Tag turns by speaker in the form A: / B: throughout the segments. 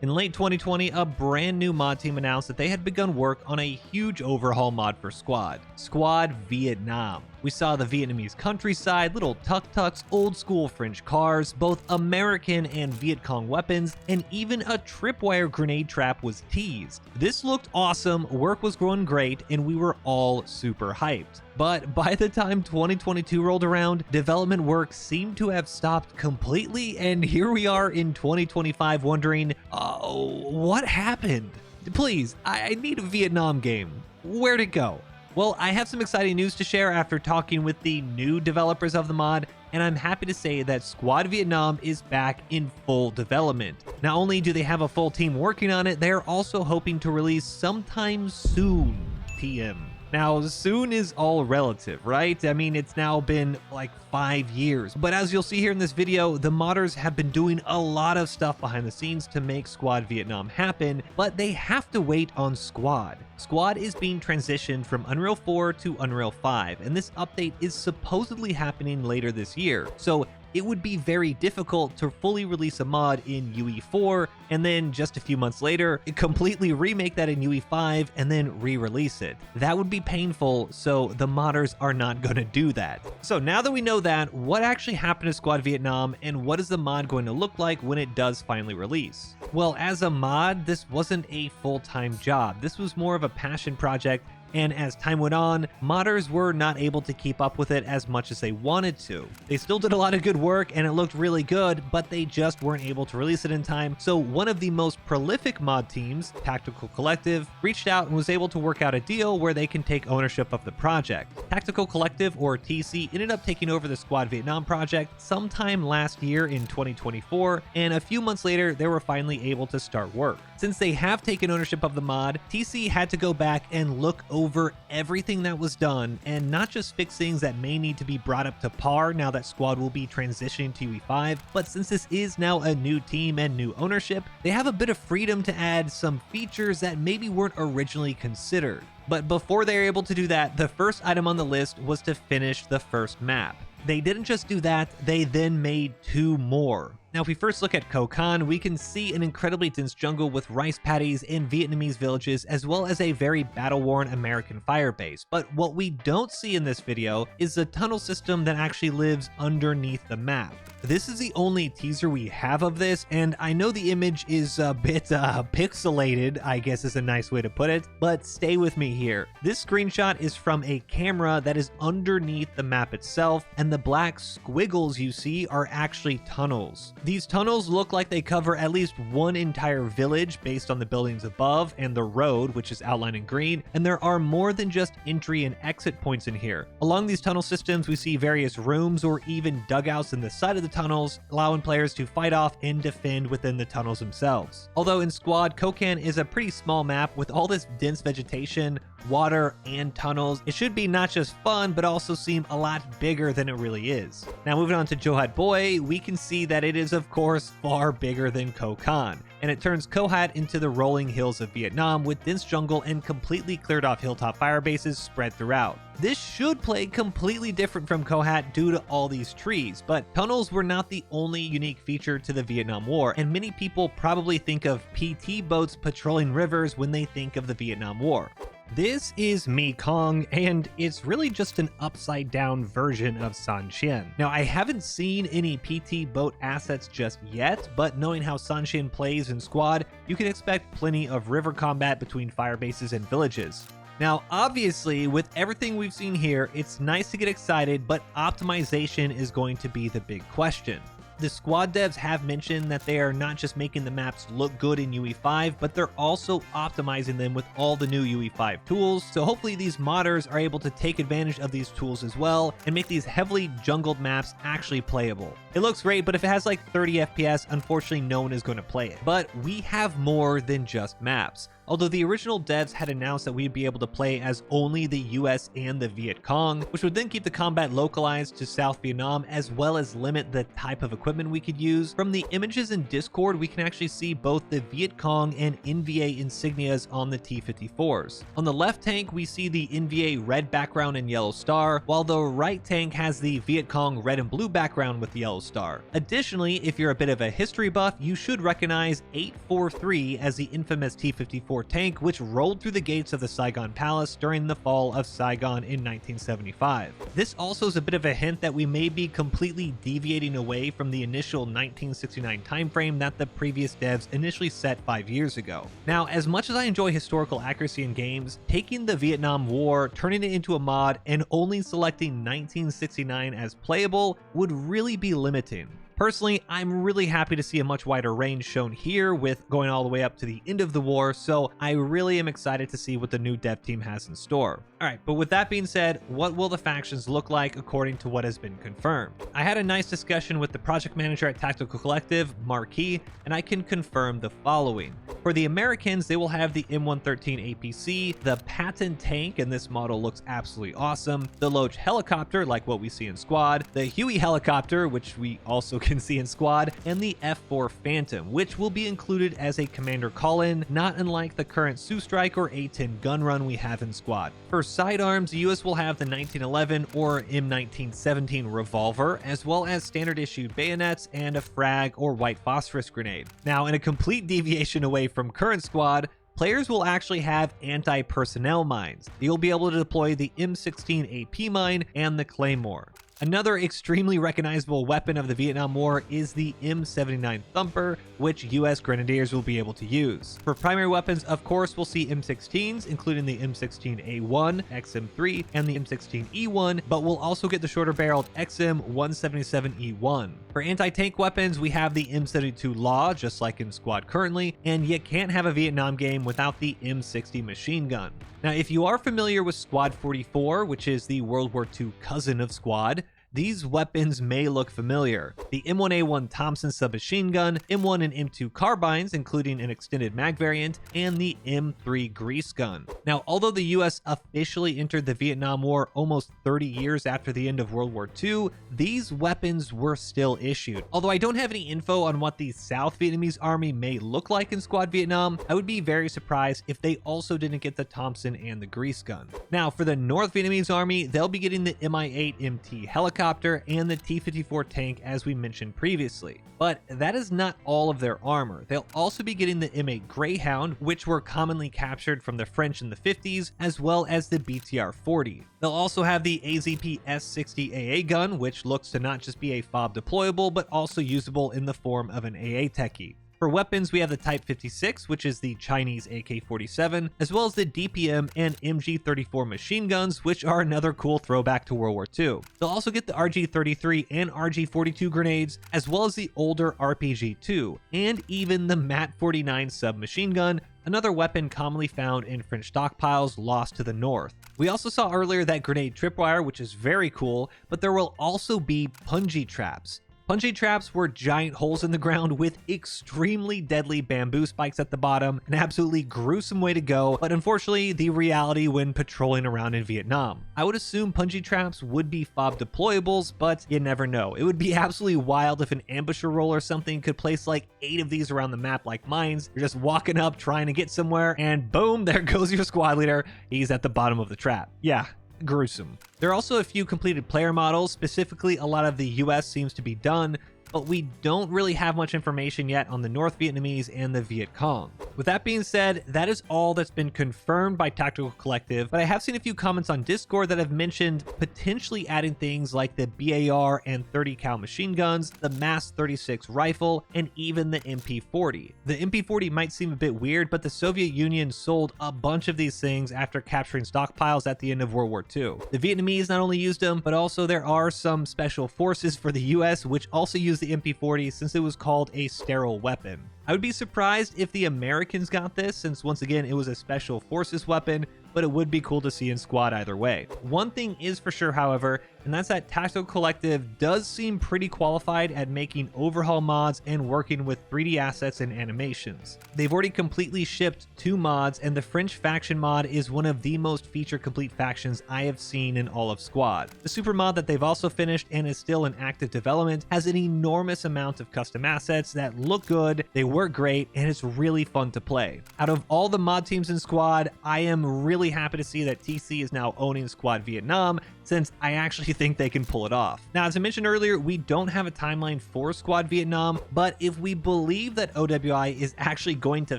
A: In late 2020, a brand new mod team announced that they had begun work on a huge overhaul mod for Squad Vietnam. We saw the Vietnamese countryside, little tuk-tuks, old-school French cars, both American and Viet Cong weapons, and even a tripwire grenade trap was teased. This looked awesome, work was going great, and we were all super hyped. But by the time 2022 rolled around, development work seemed to have stopped completely, and here we are in 2025 wondering, what happened? Please, I need a Vietnam game. Where'd it go? Well, I have some exciting news to share after talking with the new developers of the mod, and I'm happy to say that Squad Vietnam is back in full development. Not only do they have a full team working on it, they're also hoping to release sometime soon, TM. Now, soon is all relative, right? I mean, it's now been like 5 years. But as you'll see here in this video, the modders have been doing a lot of stuff behind the scenes to make Squad Vietnam happen, but they have to wait on Squad. Squad is being transitioned from Unreal 4 to Unreal 5, and this update is supposedly happening later this year. So it would be very difficult to fully release a mod in UE4 and then just a few months later completely remake that in UE5 and then re-release it. That would be painful, so the modders are not going to do that. So now that we know that, what actually happened to Squad Vietnam and what is the mod going to look like when it does finally release? Well, as a mod, this wasn't a full-time job. This was more of a passion project, and as time went on, modders were not able to keep up with it as much as they wanted to. They still did a lot of good work and it looked really good, but they just weren't able to release it in time. So one of the most prolific mod teams, Tactical Collective, reached out and was able to work out a deal where they can take ownership of the project. Tactical Collective, or TC, ended up taking over the Squad Vietnam project sometime last year in 2024, and a few months later, they were finally able to start work. Since they have taken ownership of the mod, TC had to go back and look over everything that was done and not just fix things that may need to be brought up to par now that Squad will be transitioning to UE5, but since this is now a new team and new ownership, they have a bit of freedom to add some features that maybe weren't originally considered. But before they were able to do that, the first item on the list was to finish the first map. They didn't just do that, they then made 2 more. Now, if we first look at Kokon, we can see an incredibly dense jungle with rice paddies and Vietnamese villages, as well as a very battle-worn American fire base. But what we don't see in this video is the tunnel system that actually lives underneath the map. This is the only teaser we have of this, and I know the image is a bit pixelated, I guess is a nice way to put it, but stay with me here. This screenshot is from a camera that is underneath the map itself, and the black squiggles you see are actually tunnels. These tunnels look like they cover at least one entire village based on the buildings above and the road, which is outlined in green, and there are more than just entry and exit points in here. Along these tunnel systems, we see various rooms or even dugouts in the side of the tunnels, allowing players to fight off and defend within the tunnels themselves. Although in Squad, Kokon is a pretty small map with all this dense vegetation, water, and tunnels, it should be not just fun, but also seem a lot bigger than it really is. Now moving on to Johat Boy, we can see that it is of course far bigger than Kokon, and it turns Kohat into the rolling hills of Vietnam with dense jungle and completely cleared off hilltop fire bases spread throughout. This should play completely different from Kohat due to all these trees, but tunnels were not the only unique feature to the Vietnam War, and many people probably think of PT boats patrolling rivers when they think of the Vietnam War. This is Mekong, and it's really just an upside-down version of Sanshin. Now, I haven't seen any PT boat assets just yet, but knowing how Sanshin plays in Squad, you can expect plenty of river combat between fire bases and villages. Now, obviously, with everything we've seen here, it's nice to get excited, but optimization is going to be the big question. The Squad devs have mentioned that they are not just making the maps look good in UE5, but they're also optimizing them with all the new UE5 tools, so hopefully these modders are able to take advantage of these tools as well and make these heavily jungled maps actually playable. It looks great, but if it has like 30 FPS, unfortunately no one is going to play it. But we have more than just maps. although the original devs had announced that we'd be able to play as only the US and the Viet Cong, which would then keep the combat localized to South Vietnam as well as limit the type of equipment we could use. From the images in Discord, we can actually see both the Viet Cong and NVA insignias on the T-54s. On the left tank, we see the NVA red background and yellow star, while the right tank has the Viet Cong red and blue background with the yellow star. Additionally, if you're a bit of a history buff, you should recognize 843 as the infamous T-54 tank, which rolled through the gates of the Saigon Palace during the fall of Saigon in 1975. This also is a bit of a hint that we may be completely deviating away from the initial 1969 timeframe that the previous devs initially set 5 years ago. Now, as much as I enjoy historical accuracy in games, taking the Vietnam War, turning it into a mod, and only selecting 1969 as playable would really be limiting. Personally, I'm really happy to see a much wider range shown here with going all the way up to the end of the war, so I really am excited to see what the new dev team has in store. Alright, but with that being said, what will the factions look like according to what has been confirmed? I had a nice discussion with the project manager at Tactical Collective, Marquis, and I can confirm the following. For the Americans, they will have the M113 APC, the Patton tank, and this model looks absolutely awesome, the Loach helicopter, like what we see in Squad, the Huey helicopter, which we also can see in Squad, and the F4 Phantom, which will be included as a commander call-in, not unlike the current Sioux Strike or A-10 gun run we have in Squad. For sidearms, the US will have the 1911 or M1917 revolver, as well as standard issued bayonets and a frag or white phosphorus grenade. Now, in a complete deviation away from current Squad, players will actually have anti-personnel mines. You'll be able to deploy the M16 AP mine and the Claymore. Another extremely recognizable weapon of the Vietnam War is the M79 Thumper, which US Grenadiers will be able to use. For primary weapons, of course, we'll see M16s, including the M16A1, XM3, and the M16E1, but we'll also get the shorter-barreled XM177E1. For anti-tank weapons, we have the M72 Law, just like in Squad currently, and you can't have a Vietnam game without the M60 machine gun. Now, if you are familiar with Squad 44, which is the World War II cousin of Squad, these weapons may look familiar. The M1A1 Thompson submachine gun, M1 and M2 carbines, including an extended mag variant, and the M3 grease gun. Now, although the US officially entered the Vietnam War almost 30 years after the end of World War II, these weapons were still issued. Although I don't have any info on what the South Vietnamese army may look like in Squad Vietnam, I would be very surprised if they also didn't get the Thompson and the grease gun. Now, for the North Vietnamese army, they'll be getting the Mi-8 MT helicopter and the T-54 tank, as we mentioned previously. But that is not all of their armor. They'll also be getting the M8 Greyhound, which were commonly captured from the French in the 50s, as well as the BTR-40. They'll also have the AZP S60 AA gun, which looks to not just be a FOB deployable, but also usable in the form of an AA techie. For weapons, we have the Type 56, which is the Chinese AK-47, as well as the DPM and MG-34 machine guns, which are another cool throwback to World War II. They'll also get the RG-33 and RG-42 grenades, as well as the older RPG-2, and even the MAT-49 submachine gun, another weapon commonly found in French stockpiles lost to the north. We also saw earlier that grenade tripwire, which is very cool, but there will also be punji traps. Punji traps were giant holes in the ground with extremely deadly bamboo spikes at the bottom, an absolutely gruesome way to go, but unfortunately the reality when patrolling around in Vietnam. I would assume punji traps would be FOB deployables, but you never know. It would be absolutely wild if an ambusher roll or something could place like 8 of these around the map like mines. You're just walking up trying to get somewhere and boom, there goes your squad leader. He's at the bottom of the trap. Yeah. Gruesome. There are also a few completed player models, specifically a lot of the US seems to be done, but we don't really have much information yet on the North Vietnamese and the Viet Cong. With that being said, that is all that's been confirmed by Tactical Collective, but I have seen a few comments on Discord that have mentioned potentially adding things like the BAR and 30 cal machine guns, the MAS 36 rifle, and even the MP40. The MP40 might seem a bit weird, but the Soviet Union sold a bunch of these things after capturing stockpiles at the end of World War II. The Vietnamese not only used them, but also there are some special forces for the US which also use the MP40 since it was called a sterile weapon. I would be surprised if the Americans got this, since once again it was a special forces weapon, but it would be cool to see in Squad either way. One thing is for sure, however, and that's that Tactical Collective does seem pretty qualified at making overhaul mods and working with 3D assets and animations. They've already completely shipped 2 mods, and the French faction mod is one of the most feature-complete factions I have seen in all of Squad. The super mod that they've also finished and is still in active development has an enormous amount of custom assets that look good, they work great, and it's really fun to play. Out of all the mod teams in Squad, I am really happy to see that TC is now owning Squad Vietnam, since I actually think they can pull it off. Now, as I mentioned earlier, we don't have a timeline for Squad Vietnam, but if we believe that OWI is actually going to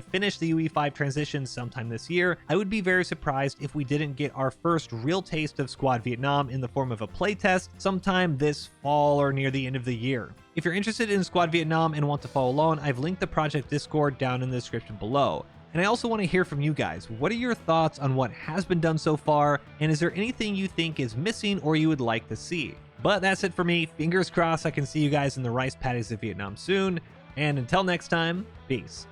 A: finish the UE5 transition sometime this year, I would be very surprised if we didn't get our first real taste of Squad Vietnam in the form of a playtest sometime this fall or near the end of the year. If you're interested in Squad Vietnam and want to follow along, I've linked the project Discord down in the description below. And I also want to hear from you guys. What are your thoughts on what has been done so far? And is there anything you think is missing or you would like to see? But that's it for me. Fingers crossed I can see you guys in the rice paddies of Vietnam soon. And until next time, peace.